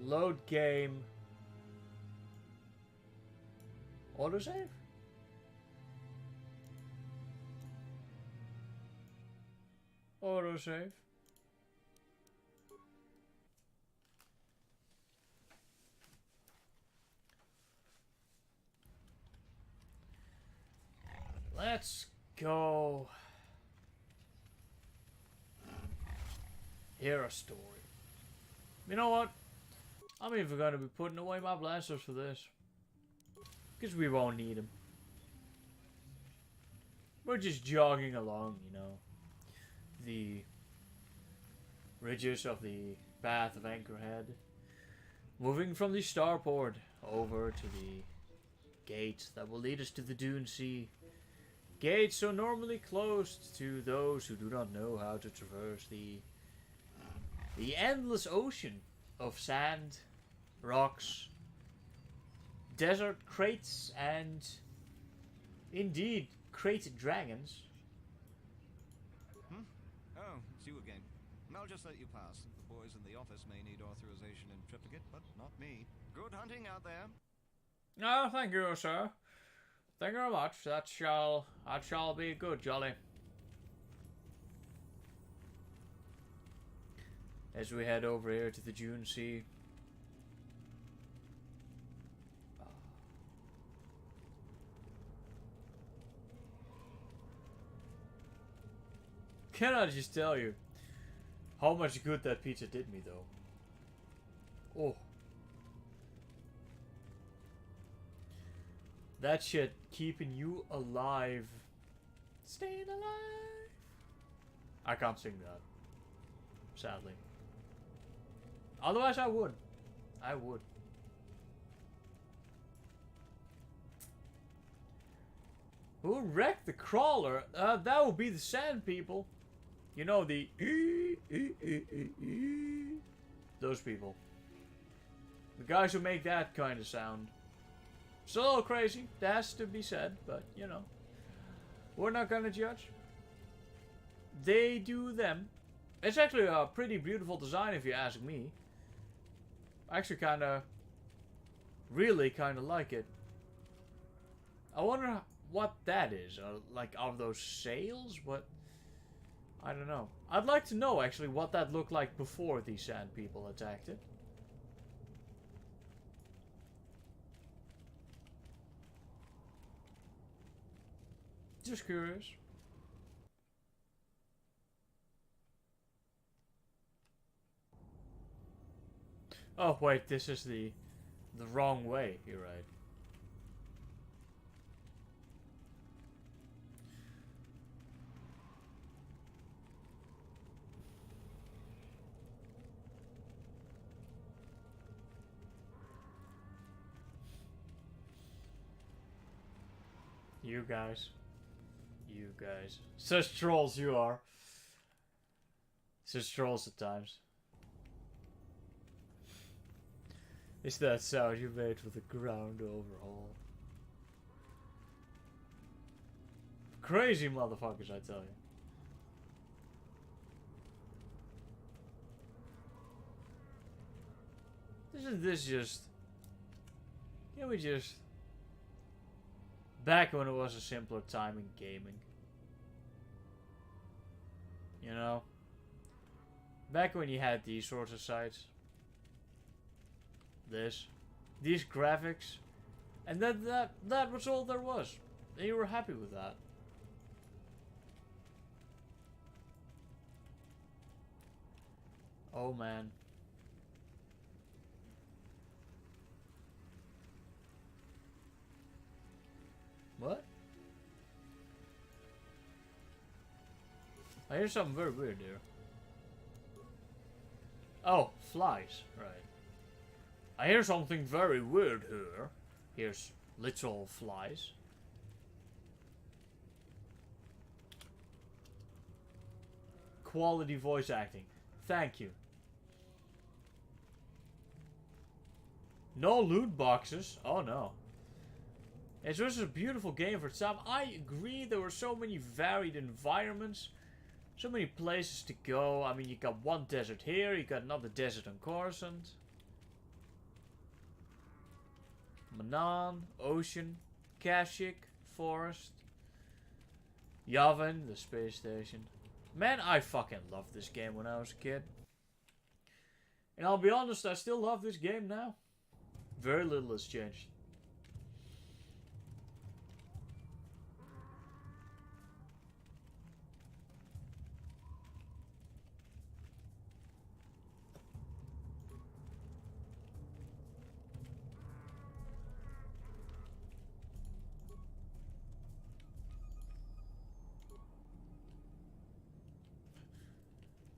Load game. Autosave? Autosave. Let's go. Hear a story. You know what? I'm even going to be putting away my blasters for this. Because we won't need them. We're just jogging along, you know. The ridges of the path of Anchorhead. Moving from the starport over to the gate that will lead us to the Dune Sea. Gates so normally closed to those who do not know how to traverse the endless ocean of sand, rocks, desert crates, and indeed crate dragons. Oh, it's you again. I'll just let you pass. The boys in the office may need authorization and triplicate, but not me. Good hunting out there. No, thank you, sir. Thank you very much. That shall be good, jolly. As we head over here to the Dune Sea. Can I just tell you how much good that pizza did me, though? Oh. That shit keeping you alive. Staying alive. I can't sing that. Sadly. Otherwise I would. I would. Who wrecked the crawler? That would be the sand people. You know, the those people. The guys who make that kind of sound. It's a little crazy, that has to be said, but you know. We're not gonna judge. They do them. It's actually a pretty beautiful design if you ask me. I actually really kinda like it. I wonder what that is. Like, are those sails? What? I don't know. I'd like to know, actually, what that looked like before these sand people attacked it. Just curious. Oh, wait, this is the wrong way. You're right. You guys. You guys. Such trolls you are. Such trolls at times. Is that sound you made for the ground overhaul? Crazy motherfuckers, I tell you. Isn't this just... Can we just... Back when it was a simpler time in gaming. You know? Back when you had these sorts of sites. These graphics. And that was all there was. And you were happy with that. Oh man. What? I hear something very weird here. Oh, flies. Right. I hear something very weird here. Here's literal flies. Quality voice acting. Thank you. No loot boxes. Oh no. It was a beautiful game for its time. I agree, there were so many varied environments. So many places to go. I mean, you got one desert here, you got another desert on Coruscant. Manan, Ocean, Kashyyyk, Forest, Yavin, the space station. Man, I fucking loved this game when I was a kid. And I'll be honest, I still love this game now. Very little has changed.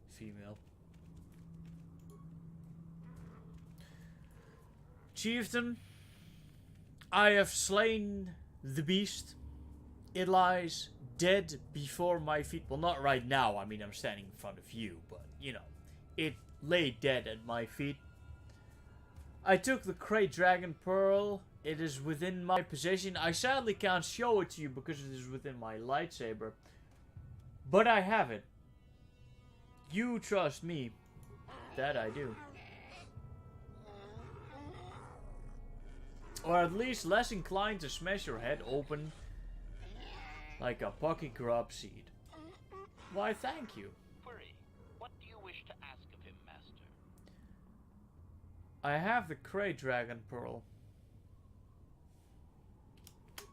Female. Chieftain, I have slain the beast. It lies dead before my feet. Well, not right now. I mean, I'm standing in front of you, but, you know, it lay dead at my feet. I took the Great Dragon Pearl. It is within my possession. I sadly can't show it to you because it is within my lightsaber. But I have it. You trust me. That I do. Or at least less inclined to smash your head open like a pocky grub seed. Why, thank you. Query. What do you wish to ask of him, Master? I have the Great Dragon Pearl.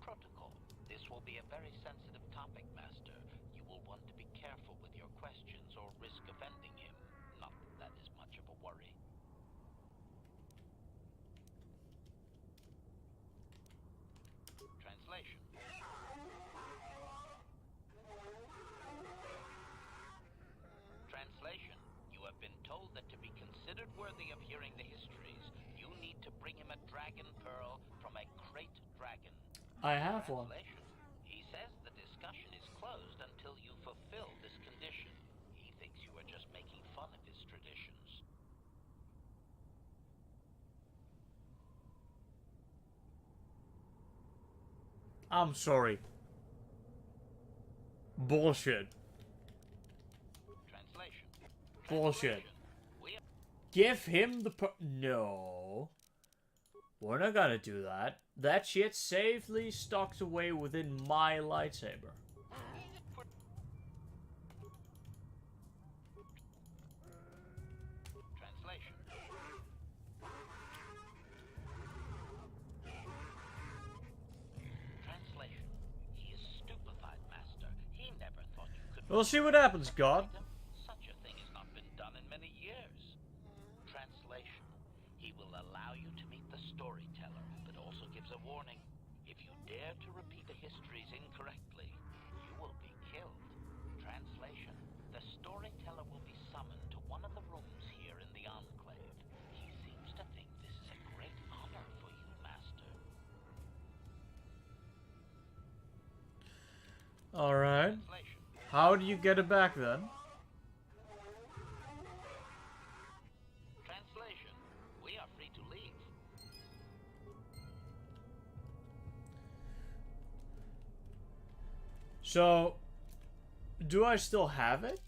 Protocol. This will be a very sensitive topic, Master. You will want to be careful with your questions or risk offending him. Not that that is much of a worry. Translation. Translation. You have been told that to be considered worthy of hearing the histories, you need to bring him a dragon pearl from a great dragon. I have one. Translation. He says the discussion is closed until you fulfill this condition. He thinks you are just making fun of his traditions. I'm sorry. Bullshit. Translation. Bullshit. We Give him the No. We're not gonna do that. That shit's safely stocked away within my lightsaber. Translation. Translation. He is stupefied, Master. He never thought you could. We'll see what happens, God. Such a thing has not been done in many years. Translation. He will allow you to meet the storyteller, but also gives a warning. If you dare to repeat the histories incorrectly, you will be killed. Translation. The storyteller will be summoned to one of the rooms here in the Enclave. He seems to think this is a great honor for you, Master. Alright. Translation. How do you get it back then? Translation. We are free to leave. So, do I still have it?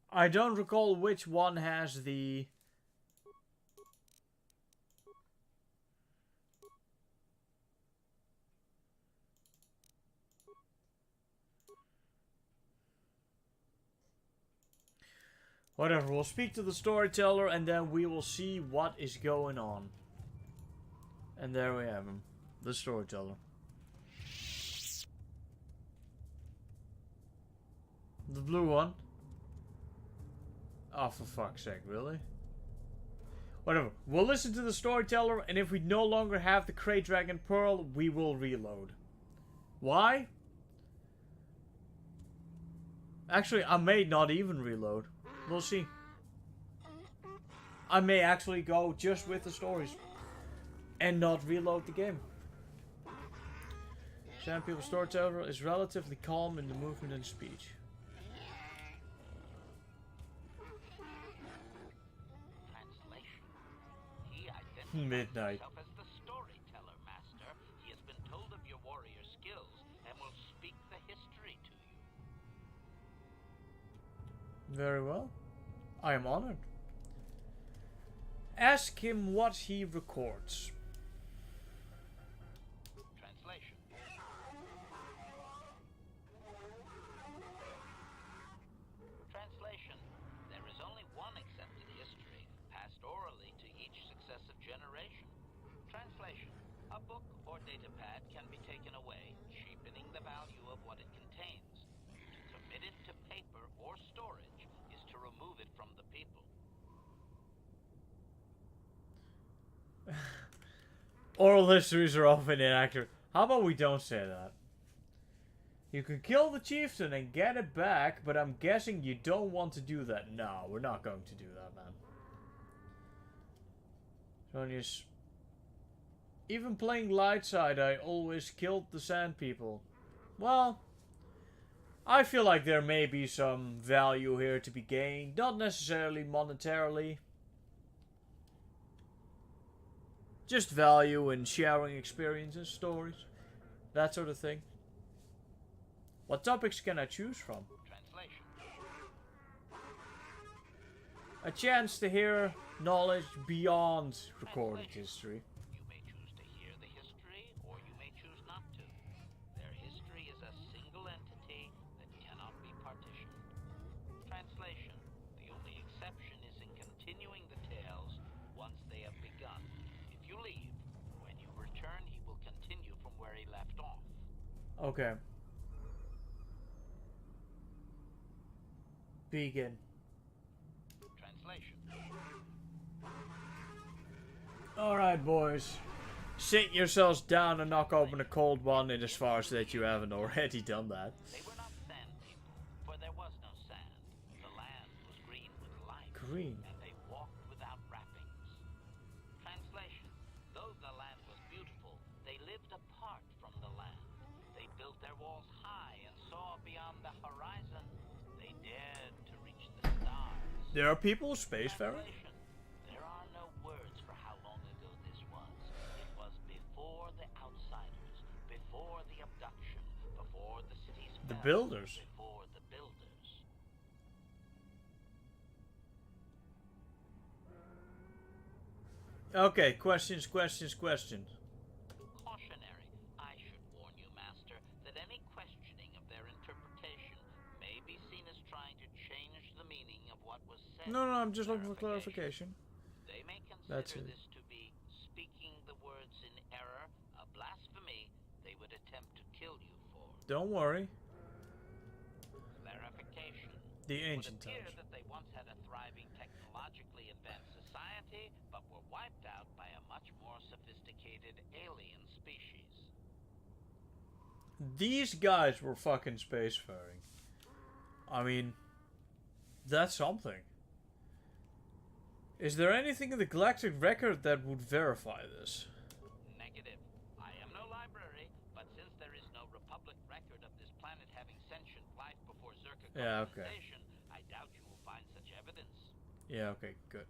I don't recall which one has the... Whatever, we'll speak to the storyteller and then we will see what is going on. And there we have him. The storyteller. The blue one. Oh, for fuck's sake, really? Whatever. We'll listen to the storyteller, and if we no longer have the Great Dragon Pearl, we will reload. Why? Actually, I may not even reload. We'll see. I may actually go just with the stories. And not reload the game. Sand People storyteller is relatively calm in the movement and speech. Translation. Midnight. Himself as the storyteller, Master. He has been told of your warrior skills and will speak the history to you. Very well. I am honored. Ask him what he records. Translation. Translation. There is only one accepted history, passed orally to each successive generation. Translation. A book or datapad can be taken away, cheapening the value of what it contains. To commit it to paper or storage is to remove it from the people. Oral histories are often inaccurate. How about we don't say that? You can kill the chieftain and get it back, but I'm guessing you don't want to do that. No, we're not going to do that, man. Sonius. Even playing light side, I always killed the sand people. Well, I feel like there may be some value here to be gained. Not necessarily monetarily. Just value in sharing experiences, stories, that sort of thing. What topics can I choose from? Translation. A chance to hear knowledge beyond recorded history. You may choose to hear the history, or you may choose not to. Their history is a single entity that cannot be partitioned. Translation. The only exception is in continuing the tales once they have begun. If you leave, when you return, he will continue from where he left off. Okay. Begin. Translation. Alright, boys. Sit yourselves down and knock open a cold one in as far as that you haven't already done that. They were not sand people, for there was no sand. The land was green with life. Green. And they walked without wrappings. Translation. Though the land was beautiful, they lived apart from the land. They built their walls high and saw beyond the horizon. They dared to reach the stars. There are people spacefaring? Translation. There are no words for how long ago this was. It was before the outsiders, before the abduction, before the cities The fell, builders. before the builders. Okay, questions. Cautionary. I should warn you, Master, that any questioning of their interpretation may be seen as trying to change the meaning of what was said. No, I'm just looking for clarification. They may That's consider it. this to be speaking the words in error, a blasphemy they would attempt to kill you for. Don't worry. Clarification. The It would ancient appear times. that they once had a thriving technologically advanced society, but were wiped out by a much more sophisticated alien species. These guys were fucking spacefaring. I mean, that's something. Is there anything in the galactic record that would verify this? Negative. I am no library, but since there is no Republic record of this planet having sentient life before Zerka Yeah, okay. colonization, I doubt you will find such evidence. Yeah, okay, good.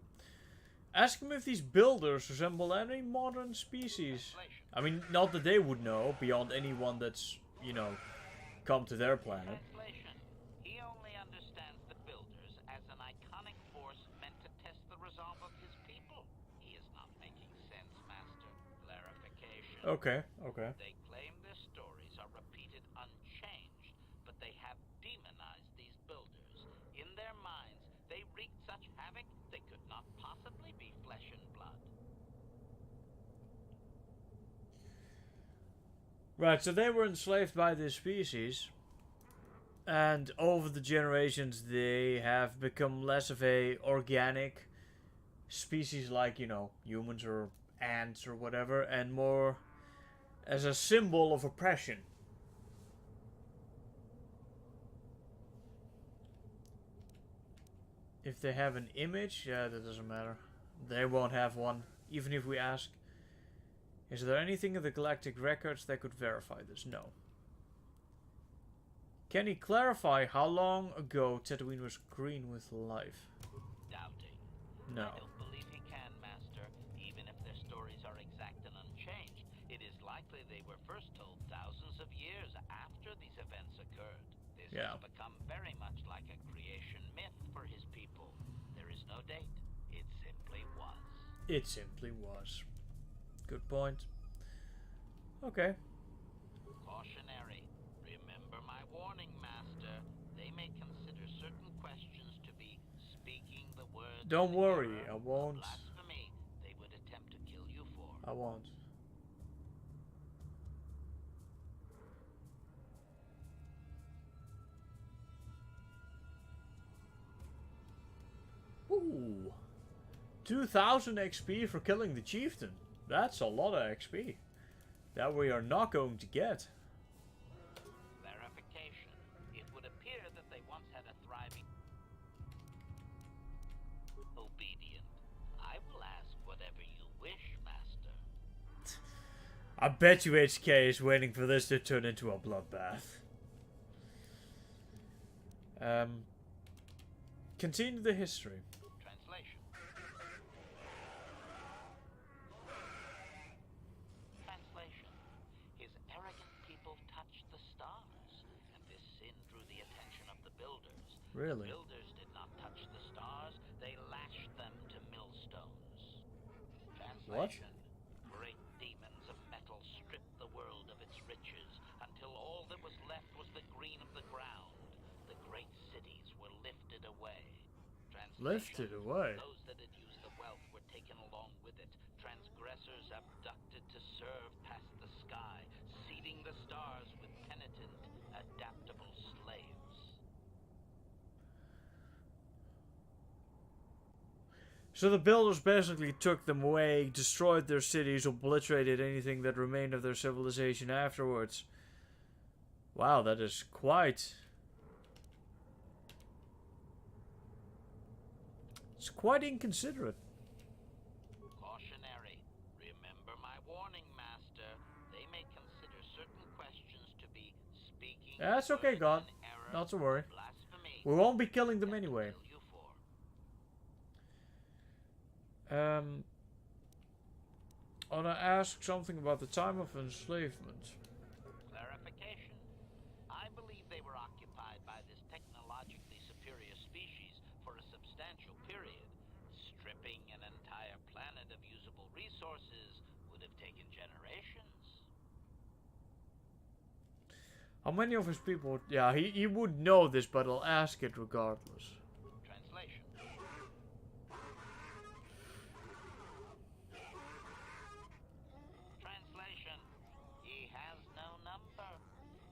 Ask him if these builders resemble any modern species. Translation. I mean, not that they would know, beyond anyone that's, you know, come to their planet. Translation. He only understands the builders as an iconic force meant to test the resolve of his people. He is not making sense, Master. Clarification. Okay. They claim their stories are repeated unchanged, but they have demonized these builders. In their minds, they wreaked such havoc they could not possibly be flesh and blood. Right, so they were enslaved by this species. And over the generations, they have become less of a organic species like, you know, humans or ants or whatever, and more as a symbol of oppression. If they have an image, yeah, that doesn't matter. They won't have one, even if we ask. Is there anything in the galactic records that could verify this? No. Can he clarify how long ago Tatooine was green with life? Doubting. No. I don't believe he can, Master, even if their stories are exact and unchanged, it is likely they were first told thousands of years after these events occurred. This has become very much like a creation myth for his people. There is no date. It simply was. It simply was. Good point. Okay. Cautionary. Remember my warning, Master. They may consider certain questions to be speaking the words. Don't worry, I won't. Blasphemy they would attempt to kill you for. I won't. Ooh. 2000 XP for killing the chieftain. That's a lot of XP. That we are not going to get. Clarification. It would appear that they once had a thriving... Obedient. I will ask whatever you wish, Master. I bet you HK is waiting for this to turn into a bloodbath. Continue the history. Translation. Translation. His arrogant people touched the stars, and this sin drew the attention of the builders. Really? The builders did not touch the stars, they lashed them to millstones. Translation. Great demons of metal stripped the world of its riches, until all that was left was the green of the ground. The great cities were lifted away. Lifted away? Those that had used the wealth were taken along with it. Transgressors abducted to serve past the sky, seeding the stars with penitent, adaptable slaves. So the builders basically took them away, destroyed their cities, obliterated anything that remained of their civilization afterwards. Wow, that is quite... It's quite inconsiderate. Cautionary. Remember my warning, Master. They may consider certain questions to be speaking... That's okay, God. Not to worry. Blasphemy. We won't be killing them anyway. I wanna ask something about the time of enslavement. Clarification. I believe they were occupied by this technologically superior species for a substantial period. Stripping an entire planet of usable resources would have taken generations. How many of his people... Yeah, he would know this, but I'll ask it regardless. Translation. Translation. He has no number.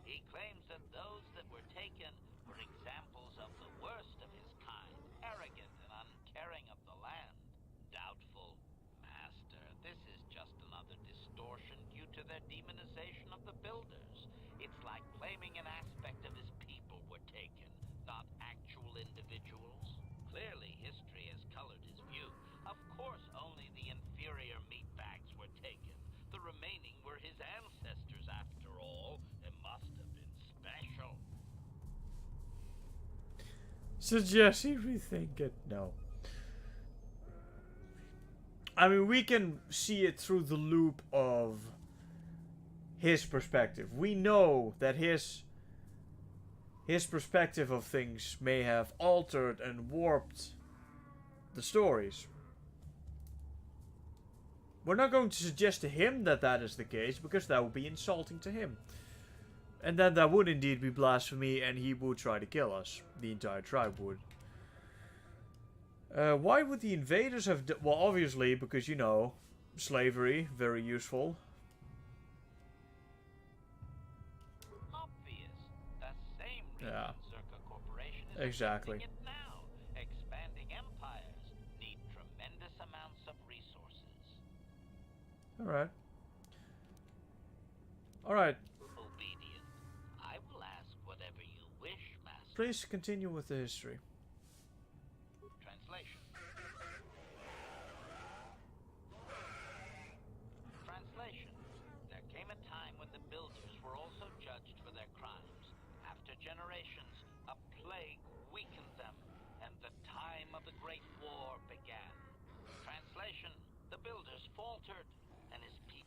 He claims that those that were taken were examples of the worst of his kind, arrogant and uncaring of the land. Doubtful, Master. This is just another distortion due to their demonization of the builders. It's like claiming an aspect of his people were taken, not actual individuals. Clearly, history has colored his view. Of course, only the inferior meatbags were taken. The remaining were his ancestors, after all. They must have been special. Suggest he rethink it? No. I mean, we can see it through the loop of his perspective. We know that his perspective of things may have altered and warped the stories. We're not going to suggest to him that that is the case, because that would be insulting to him. And then that would indeed be blasphemy, and he would try to kill us. The entire tribe would. Why would the invaders have... Well, obviously, because, you know, slavery, very useful. Obvious. The same reason Yeah. Zerka Corporation is Exactly. attempting it now. Expanding empires need tremendous amounts of resources. Alright. Alright. Obedient. I will ask whatever you wish, Master. Please continue with the history. Translation. Translation. There came a time when the builders were also judged for their crimes. After generations, a plague weakened them, and the time of the Great War began. Translation. The builders faltered,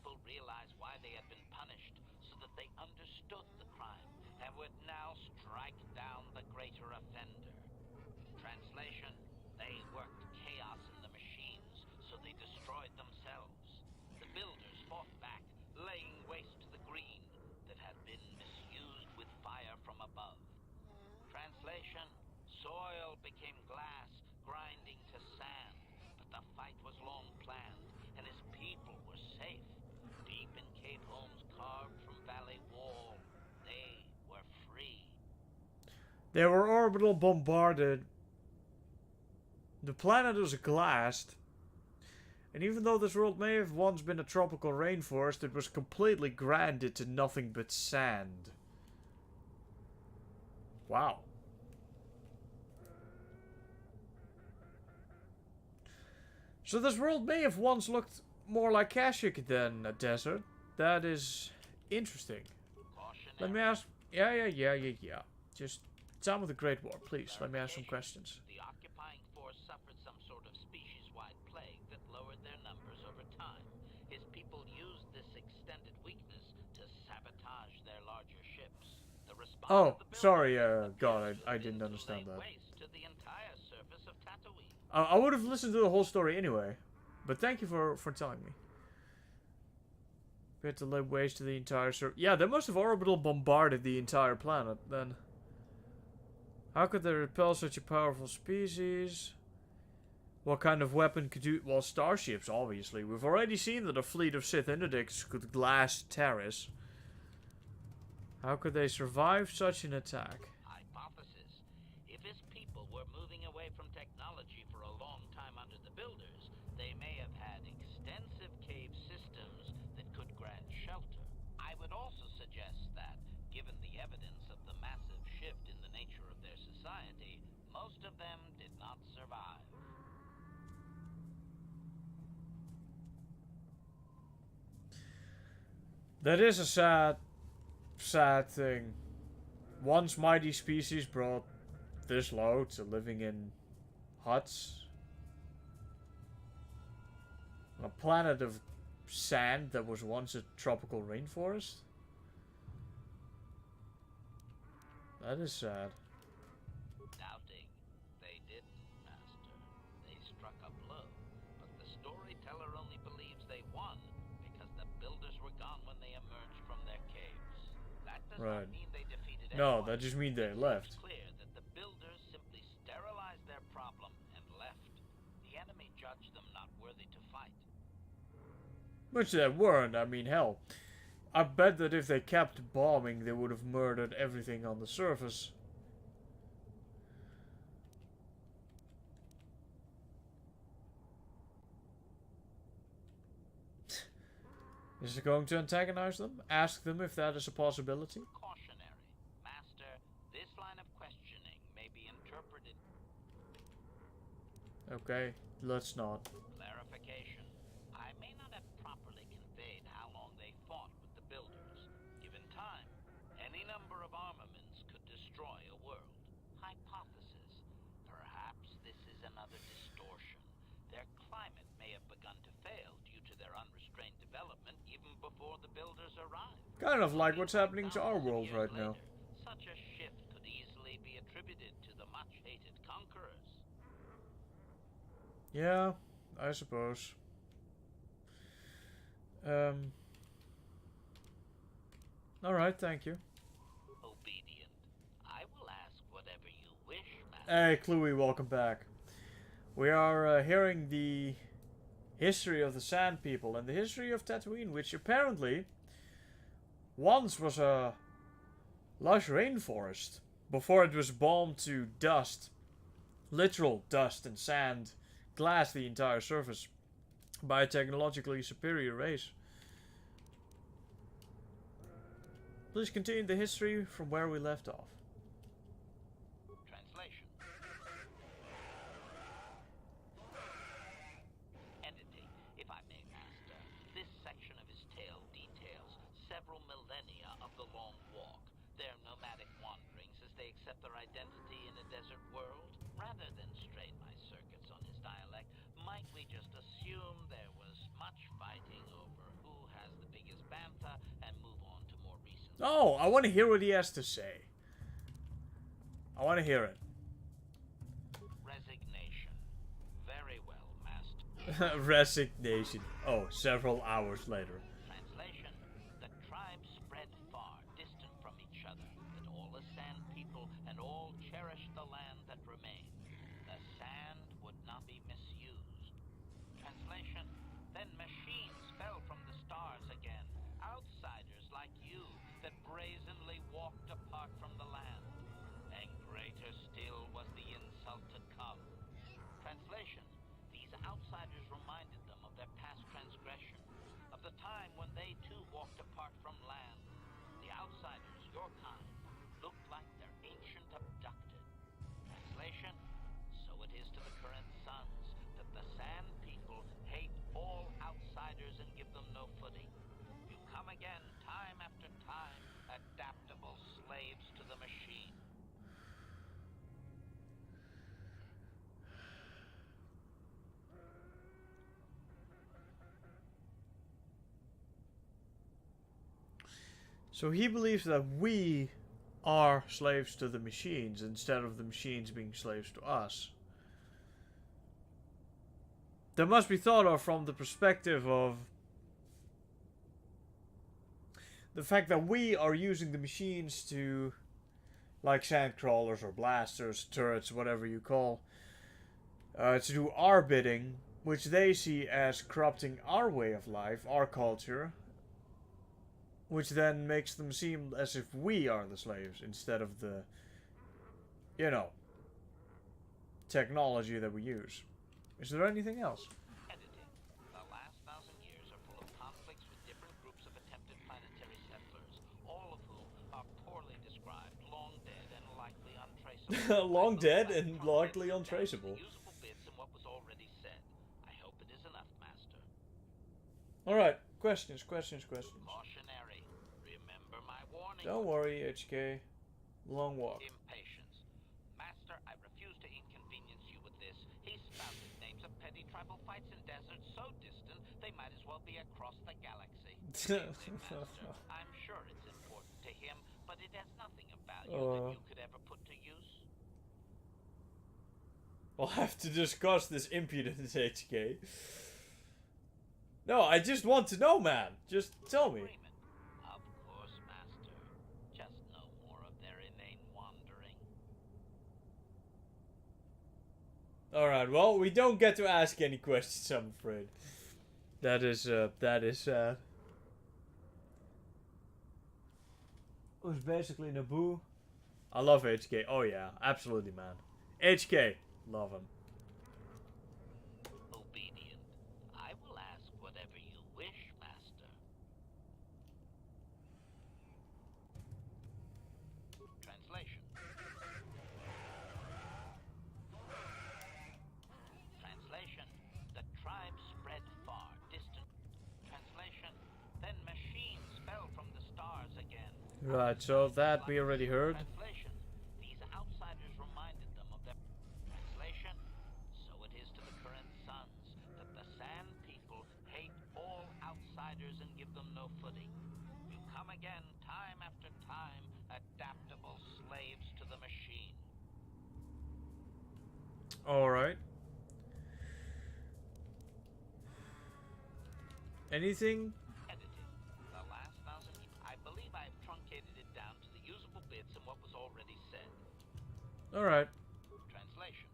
people realize why they had been punished, so that they understood the crime and would now strike down the greater offender. Translation: they worked chaos in the machines, so they destroyed themselves. The builders fought back, laying waste to the green that had been misused with fire from above. Translation: soil became glass, grinding to sand, but the fight was long planned, and his people were safe. Deep in cave homes carved from valley wall, they were free. They were orbital bombarded. The planet is glassed. And even though this world may have once been a tropical rainforest, it was completely grinded to nothing but sand. Wow. So this world may have once looked more like Kashyyyk than a desert. That is interesting. Let me ask... Yeah. Just time of the Great War, please. Let me ask some questions. The occupying force suffered some sort of species-wide plague that lowered their numbers over time. His people used this extended weakness to sabotage their larger ships. The response Oh, of the sorry, builders God, appears to I have didn't been to understand lay that. waste to the entire surface of Tatooine. I would have listened to the whole story anyway. But thank you for telling me. We had to lay waste to the entire yeah, they must have orbital bombarded the entire planet, then. How could they repel such a powerful species? What kind of weapon could you... Well, starships, obviously. We've already seen that a fleet of Sith interdicts could glass Terrace. How could they survive such an attack? Hypothesis. If his people were moving away from technology for a long time under the builders, they may have had extensive cave systems that could grant shelter. I would also suggest that, given the evidence of the massive shift in the nature of their society, most of them did not survive. That is a sad thing. Once mighty species brought this low to living in huts. On a planet of sand that was once a tropical rainforest. That is sad. Doubting. They didn't, Master. They struck a blow. But the storyteller only believes they won because the builders were gone when they emerged from their caves. That does not mean they defeated No, anyone. that just means they It left. seems clear that the builders simply sterilized their problem and left. The enemy judged them not worthy to fight. Which they weren't, I mean, hell. I bet that if they kept bombing, they would have murdered everything on the surface. Is it going to antagonize them? Ask them if that is a possibility? Cautionary. Master, this line of questioning may be interpreted... Okay, let's not. Clarification. I may not have properly conveyed how long they fought with the builders. Given time, any number of armaments could destroy a world. Hypothesis. Perhaps this is another distortion. Their climate may have begun to fail due to their unrestrained development even before the builders arrived. Kind of like what's happening to our world right now. Such a shift could easily be attributed to the much-hated conquerors. Yeah, I suppose. Alright, thank you. Obedient. I will ask whatever you wish, Master. Hey, Chloe, welcome back. We are hearing the history of the Sand People and the history of Tatooine, which apparently once was a lush rainforest before it was bombed to dust. Literal dust and sand glassed the entire surface by a technologically superior race. Please continue the history from where we left off. Translation. Editing, if I may, Master. This section of his tale details several millennia of the Long Walk, their nomadic wanderings as they accept their identity in a desert world. Rather than strain my circuits on his dialect, might we just assume there was much fighting over who has the Oh, I want to hear what he has to say. I want to hear it. Resignation. Very well, Master. Resignation. Oh, several hours later. Translation. The tribe spread far, distant from each other, but all the sand people and all cherished the land that remained. The sand would not be misused. Translation. Then machines fell from the stars again. Outsiders like you that brazenly walked apart from the land. And greater still was the insult to come. Translation. These outsiders reminded them of their past transgression, of the time when they too walked apart from land. The outsiders, your kind, looked like their ancient abducted. Translation. So it is to the current sons that the sand people hate all outsiders and give them no footing. You come again time after time, adaptable slaves to the machine. So he believes that we are slaves to the machines instead of the machines being slaves to us. That must be thought of from the perspective of the fact that we are using the machines to, like sand crawlers or blasters, turrets, whatever you call, to do our bidding, which they see as corrupting our way of life, our culture, which then makes them seem as if we are the slaves instead of the, you know, technology that we use. Is there anything else? Editing. The last 1,000 years are full of conflicts with different groups of attempted planetary settlers, all of whom are poorly described, long dead, and likely untraceable. Long dead and likely untraceable. Usable bits in what was already said. I hope it is enough, Master. Alright, questions. Cautionary. Remember my warning. Don't worry, HK. Long walk. Impatience. Master, I refuse to inconvenience you with this. He spouted names of petty tribal fights in deserts so distant they might as well be across the galaxy. Master, I'm sure it's important to him, but it has nothing of value that you could ever put to use. We'll have to discuss this impudence, HK. No, I just want to know, man. Just tell me. Agreement. Of course, Master. Just no more of their inane wandering. Alright, well, we don't get to ask any questions, I'm afraid. That is sad. It was basically Naboo. I love HK. Oh yeah, absolutely, man. HK. Love him. Obedient. I will ask whatever you wish, Master. Translation. Translation. The tribe spread far, distant. Translation. Then machines fell from the stars again. Right, so that we already heard. Translation. These outsiders reminded them of their translation. So it is to the current sons that the sand people hate all outsiders and give them no footing. You come again time after time, adaptable slaves to the machine. Alright. Anything? Editing. The last 1,000 years. I believe I have truncated it down to the usable bits and what was already said. Alright. Translation.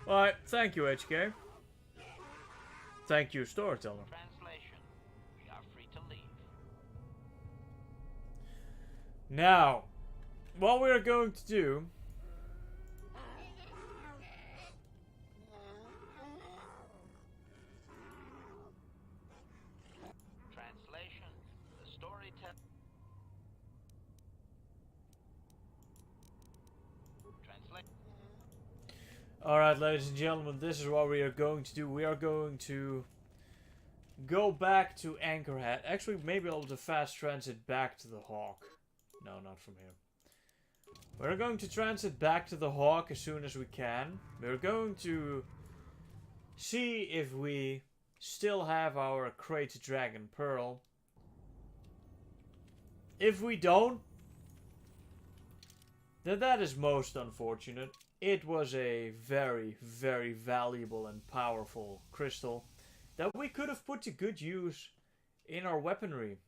Alright, thank you, HK. Thank you, storyteller. Translation. We are free to leave. Now, what we're going to do... Translation. The storyteller. Translation. Alright, ladies and gentlemen, this is what we are going to do. We are going to go back to Anchorhead. Actually, maybe I'll do fast transit back to the Hawk. No, not from here. We're going to transit back to the Hawk as soon as we can. We're going to see if we still have our Crate Dragon Pearl. If we don't, then that is most unfortunate. It was a very, very valuable and powerful crystal that we could have put to good use in our weaponry.